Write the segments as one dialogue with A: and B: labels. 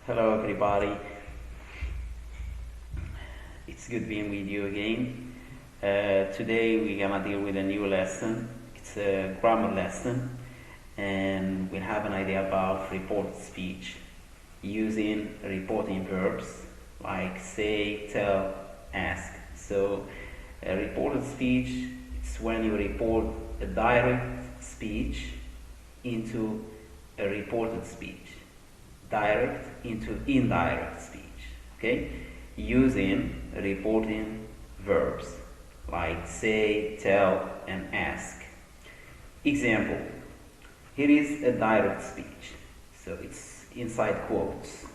A: Hello everybody, it's good being with you again. Today we're gonna deal with a new lesson. It's a grammar lesson and we'll have an idea about reported speech using reporting verbs like say, tell, ask. So a reported speech is when you report a direct speech into a reported speech. Direct into indirect speech, okay, using reporting verbs like say, tell, and ask. Example, here is a direct speech, so it's inside quotes,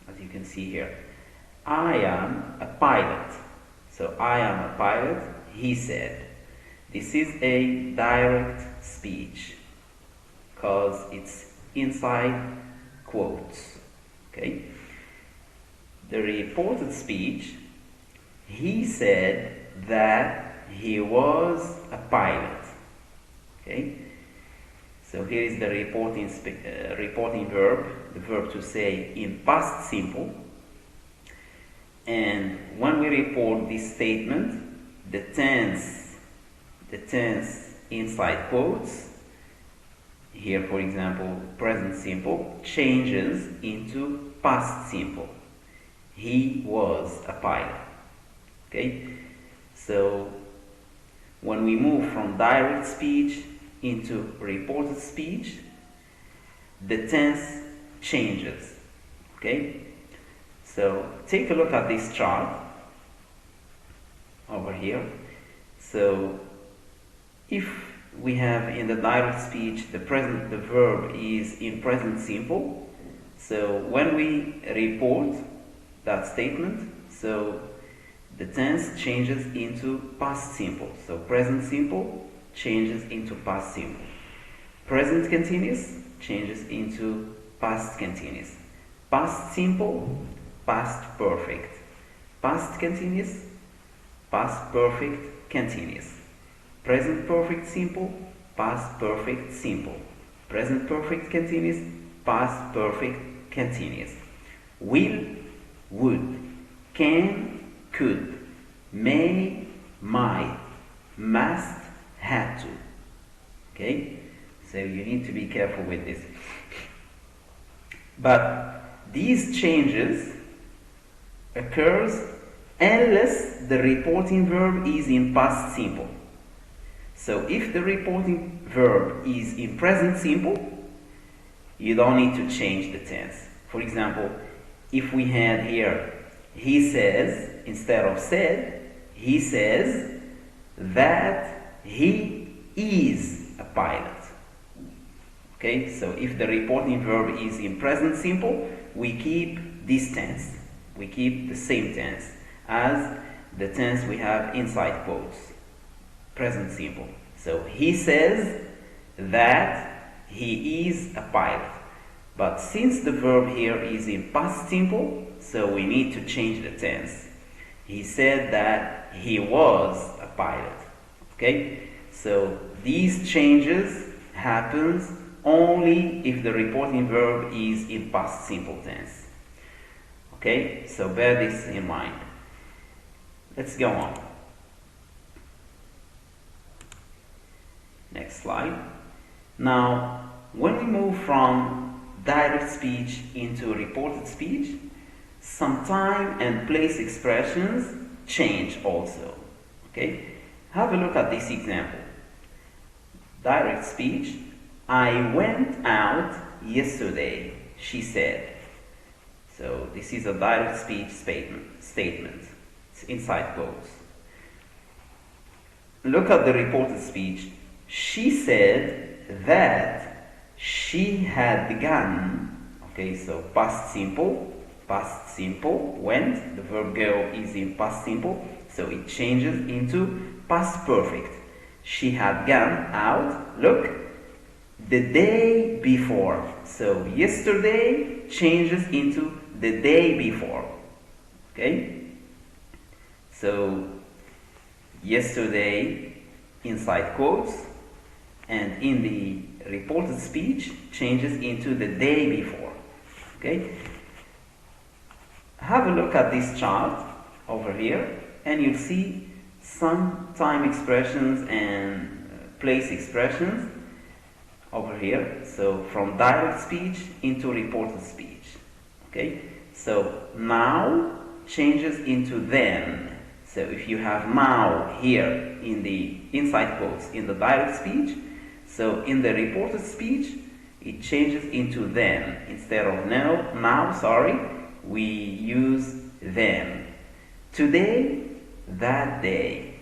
A: as you can see here. I am a pilot. So I am a pilot, he said. This is a direct speech because it's inside quotes. Okay. The reported speech, he said that he was a pilot. Okay. So here is the reporting verb, the verb to say in past simple. And when we report this statement, the tense inside quotes, here for example present simple, changes into past simple. He was a pilot. Okay, so when we move from direct speech into reported speech, the tense changes. Okay, so take a look at this chart over here. So if we have in the direct speech the verb is in present simple, so when we report that statement, so the tense changes into past simple. So present simple changes into past simple. Present continuous changes into past continuous. Past simple, past perfect. Past continuous, past perfect continuous. Present perfect simple, past perfect simple. Present perfect continuous, past perfect continuous. Will, would, can, could, may, might, must, had to. Okay? So you need to be careful with this. But these changes occurs unless the reporting verb is in past simple. So if the reporting verb is in present simple, you don't need to change the tense. For example, if we had here, he says, instead of said, he says that he is a pilot. Okay, so if the reporting verb is in present simple, we keep this tense. We keep the same tense as the tense we have inside quotes. Present simple. So he says that he is a pilot. But since the verb here is in past simple, so we need to change the tense. He said that he was a pilot. Okay? So these changes happens only if the reporting verb is in past simple tense. Okay? So bear this in mind. Let's go on. Next slide. Now, when we move from direct speech into reported speech, some time and place expressions change also. Okay? Have a look at this example. Direct speech. I went out yesterday, she said. So this is a direct speech statement. It's inside quotes. Look at the reported speech. She said that she had gone. Okay, so past simple, went. The verb go is in past simple, so it changes into past perfect. She had gone out, look, the day before. So yesterday changes into the day before. Okay? So yesterday inside quotes, and in the reported speech changes into the day before. Okay? Have a look at this chart over here, and you'll see some time expressions and place expressions over here. So from direct speech into reported speech. Okay, so now changes into then. So if you have now here in the inside quotes in the direct speech, so in the reported speech it changes into then. Instead of now, sorry, we use then. Today, that day.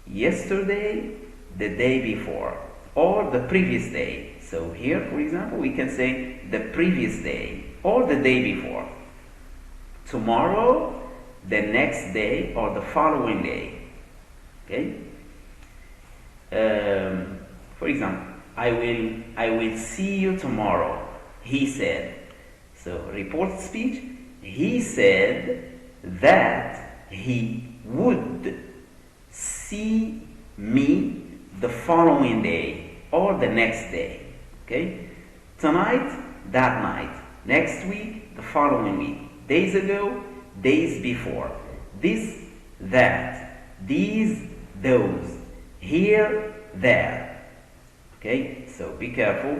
A: Yesterday, the day before, or the previous day. So here, for example, we can say the previous day or the day before. Tomorrow, the next day or the following day. Okay? For example, I will see you tomorrow. He said. So reported speech. He said that he would see me the following day or the next day. Okay? Tonight, that night. Next week, the following week. Days ago, days before. This, that. These, those. Here, there. Okay? So be careful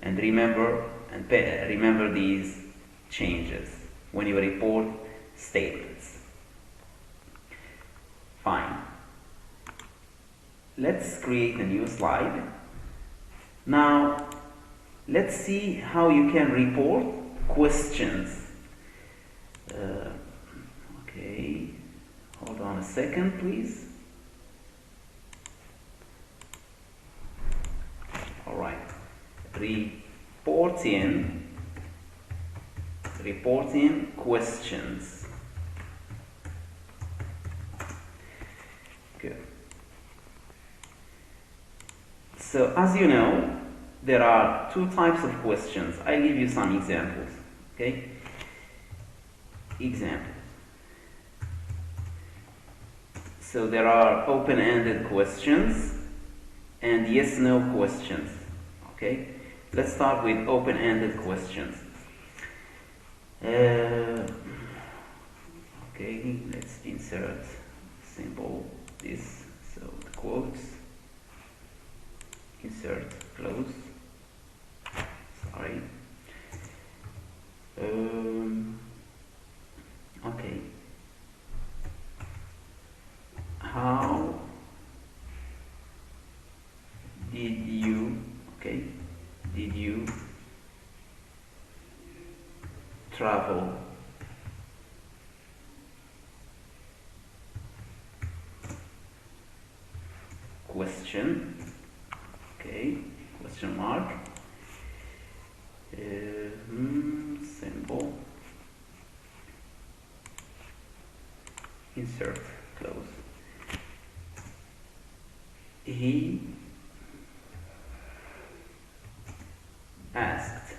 A: and remember these changes when you report statements. Fine. Let's create a new slide. Now, let's see how you can report questions. Okay, hold on a second, please. All right, reporting questions. Good. So as you know, there are two types of questions. I'll give you some examples. Okay? Examples. So there are open-ended questions and yes-no questions. Okay? Let's start with open-ended questions. Okay, let's insert symbol this, so the quotes, insert, close, sorry. Okay, how did you, okay, did you travel question, okay, question mark, symbol, insert, close. He asked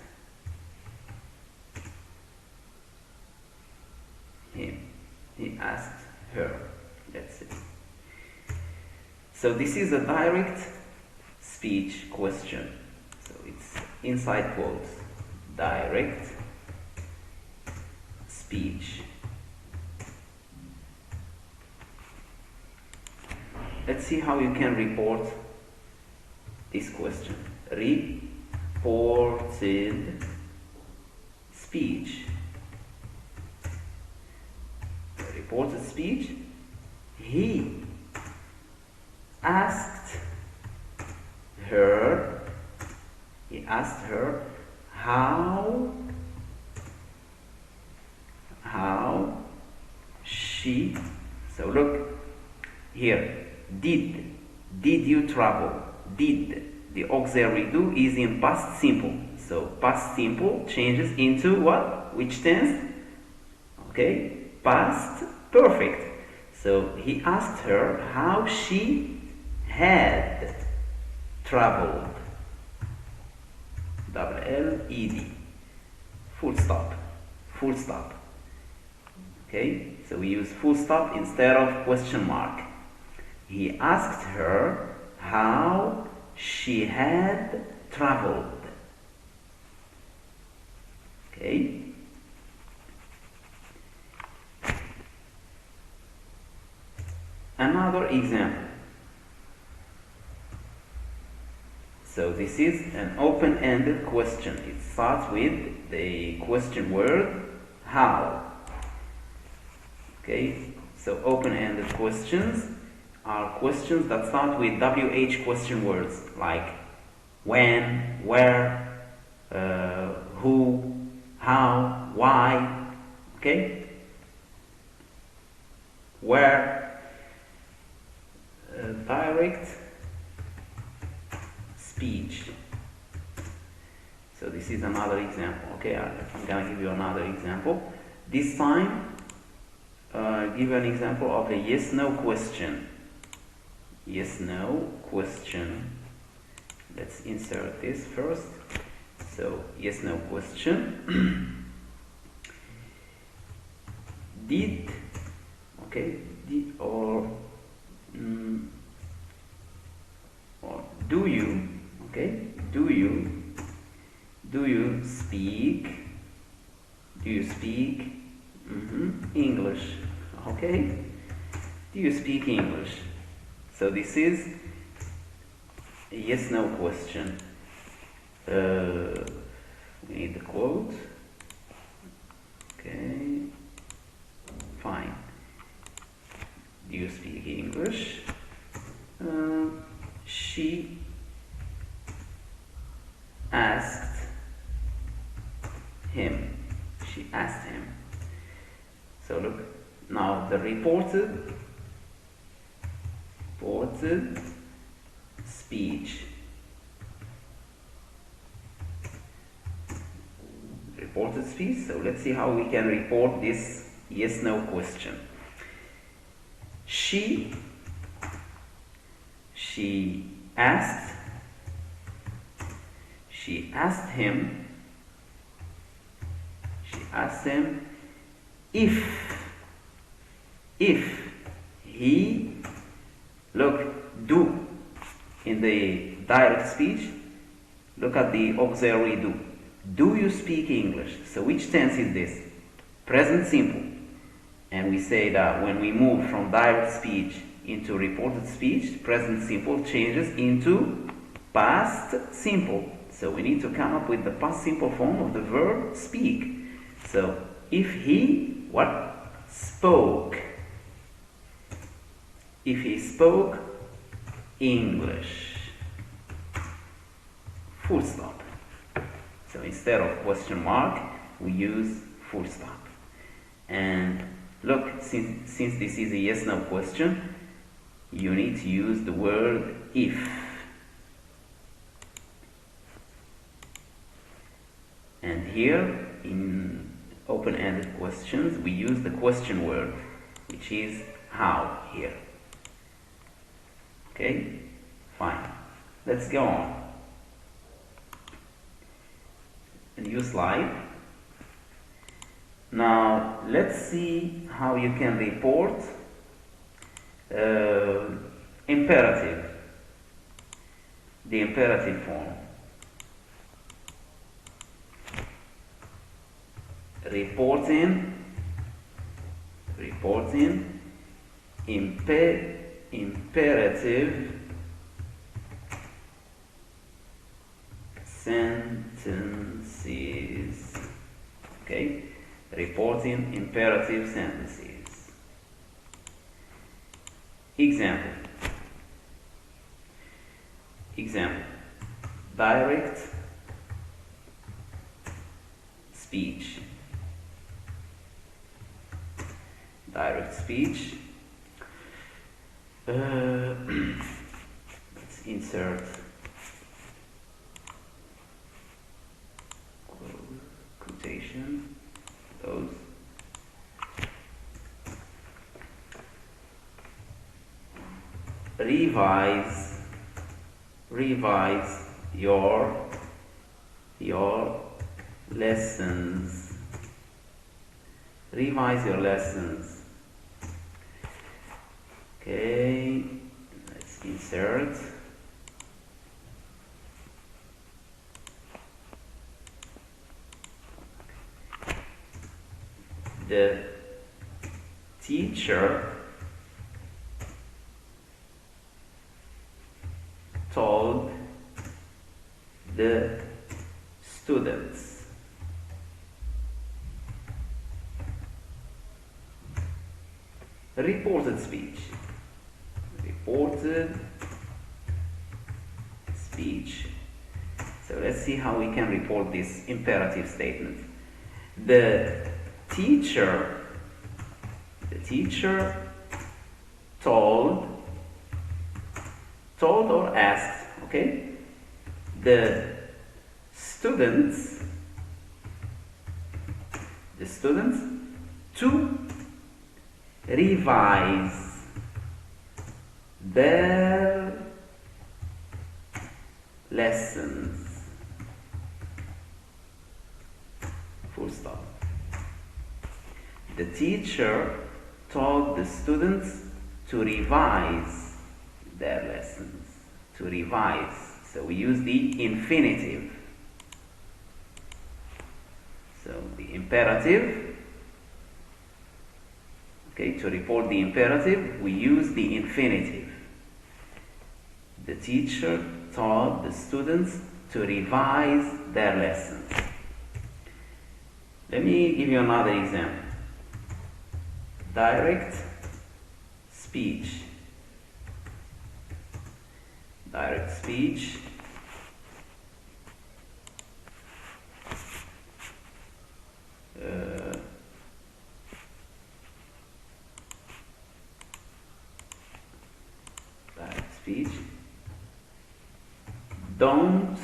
A: him, he asked her, that's it. So this is a direct speech question. So it's inside quotes, direct speech. Let's see how you can report this question. Reported speech. Reported speech. He asked her how she, so look here, did you travel? Did, the auxiliary do is in past simple, so past simple changes into what? Which tense? Okay, past perfect. So he asked her how she had traveled. L-E-D. Full stop. Full stop. Okay, so we use full stop instead of question mark. He asked her how she had traveled. Okay. another example. So this is an open-ended question. It starts with the question word how. Okay, so open-ended questions are questions that start with WH question words like when, where, who, how, why. Okay, where direct speech. So this is another example. Okay, I'm gonna give you another example. This time, give an example of a yes/no question. Yes/no question. Let's insert this first. So yes/no question. Did, okay, did or do you, okay, do you speak English? Okay, do you speak English? So this is a yes/no question. We need the quote. Okay, fine. Do you speak English? She asked him. She asked him. So look, now the reported speech. Reported speech. So let's see how we can report this yes/no question. She asked him if he, look, do in the direct speech, look at the auxiliary do. Do you speak English? So which tense is this? Present simple. And we say that when we move from direct speech into reported speech, present simple changes into past simple. So we need to come up with the past simple form of the verb speak. So if he, what? Spoke. If he spoke English. Full stop. So instead of question mark, we use full stop. And look, since this is a yes/no question, you need to use the word if. And here, in open-ended questions, we use the question word, which is how here. Okay? Fine. Let's go on. A new slide. Now, let's see how you can report imperative, the imperative form. Reporting imperative sentences. Okay, reporting imperative sentences. Example. Direct speech. Let's insert quotation. Those. Revise your lessons. Revise your lessons. Okay, let's insert the teacher told the students. Reported speech. Reported speech. So let's see how we can report this imperative statement. The teacher told or asked, okay, the students to revise their lessons. Full stop. The teacher told the students to revise their lessons. To revise. So we use the infinitive. So the imperative. Okay, to report the imperative, we use the infinitive. The teacher told the students to revise their lessons. Let me give you another example. Direct speech. Direct speech. Direct speech. Don't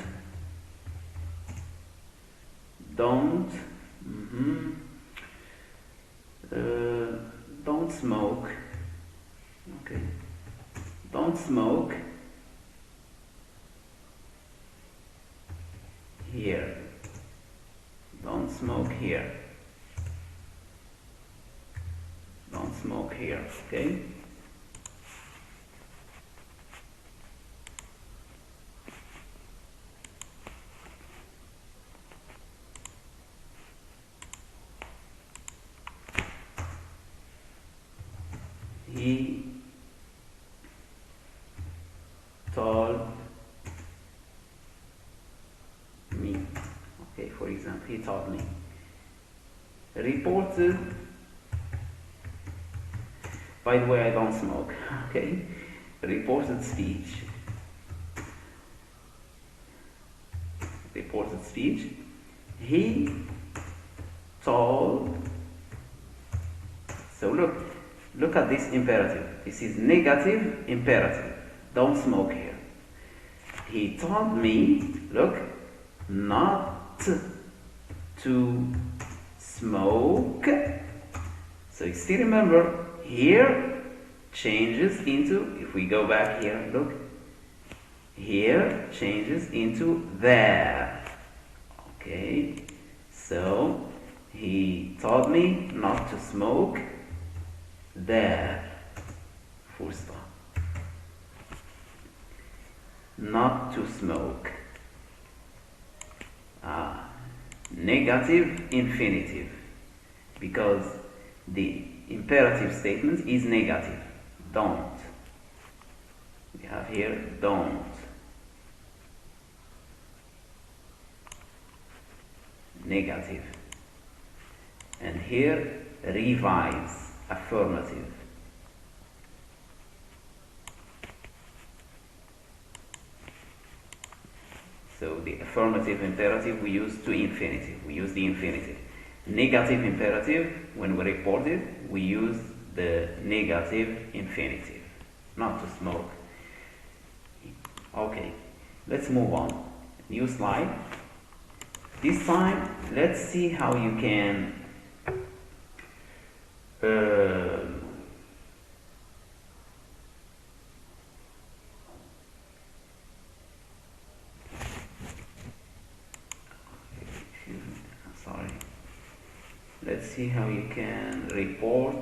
A: smoke. Okay. Don't smoke here. Don't smoke here. Don't smoke here. Okay. He told me. Okay, for example, he told me. Reported. By the way, I don't smoke. Okay. Reported speech. Reported speech. He told. So look at this imperative. This is negative imperative. Don't smoke here. He told me, look, not to smoke. So you still remember, here changes into, if we go back here, look, here changes into there. Okay, so he told me not to smoke there. Full stop. Not to smoke. Negative infinitive, because the imperative statement is negative. Don't. We have here don't. Negative. And here revise. Affirmative. So the affirmative imperative we use to infinitive. We use the infinitive. Negative imperative, when we report it, we use the negative infinitive. Not to smoke. Okay, let's move on. New slide. This time, let's see how you can let's see how you can report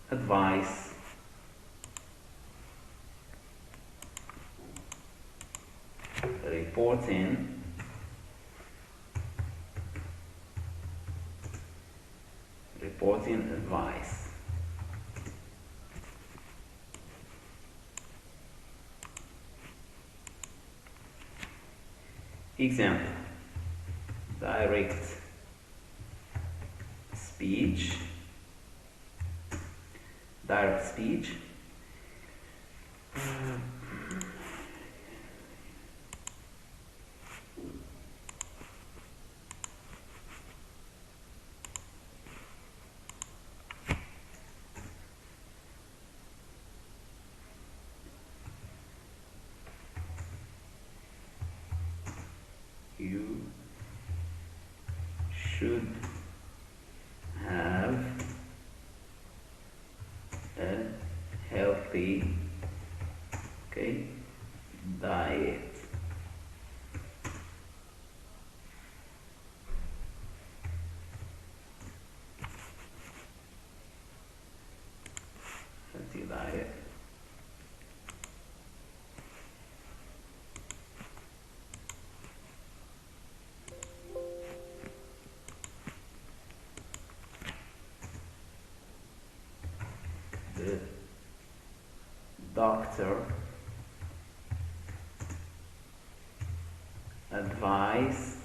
A: advice. Reporting advice. Example: direct speech, direct speech. You should have a healthy, okay, diet. Healthy diet. The doctor advised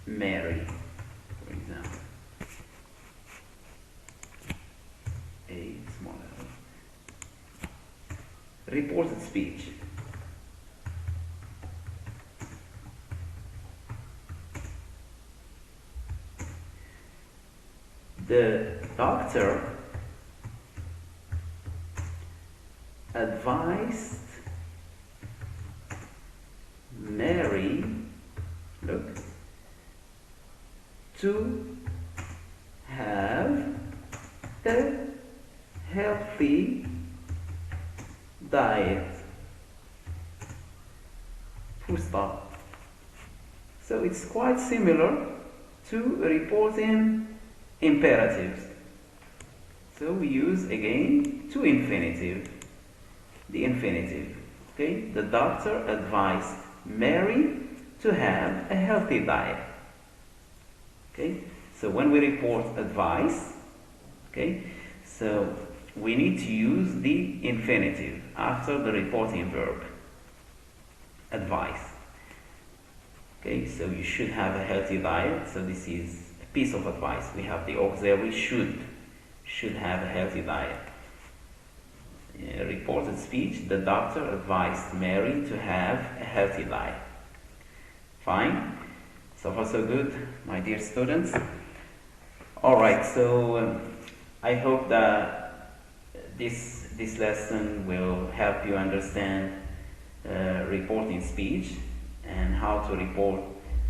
A: Mary, for example, a small letter. Reported speech. The doctor advised Mary, look, to have a healthy diet. Full stop. So it's quite similar to reporting imperatives. So we use again to infinitive. The infinitive. Okay? The doctor advised Mary to have a healthy diet. Okay? So when we report advice, okay, so we need to use the infinitive after the reporting verb. Advice. Okay, so you should have a healthy diet. So this is a piece of advice. We have the auxiliary should have a healthy diet. Reported speech, the doctor advised Mary to have a healthy diet. Fine? So far so good, my dear students. Alright, so I hope that this lesson will help you understand reporting speech and how to report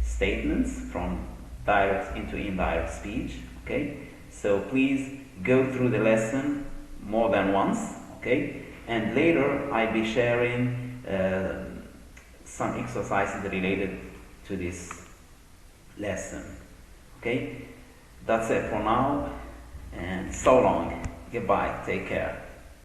A: statements from direct into indirect speech. Okay, so please go through the lesson more than once. Okay, and later I'll be sharing some exercises related to this lesson. Okay, that's it for now, and so long. Goodbye. Take care.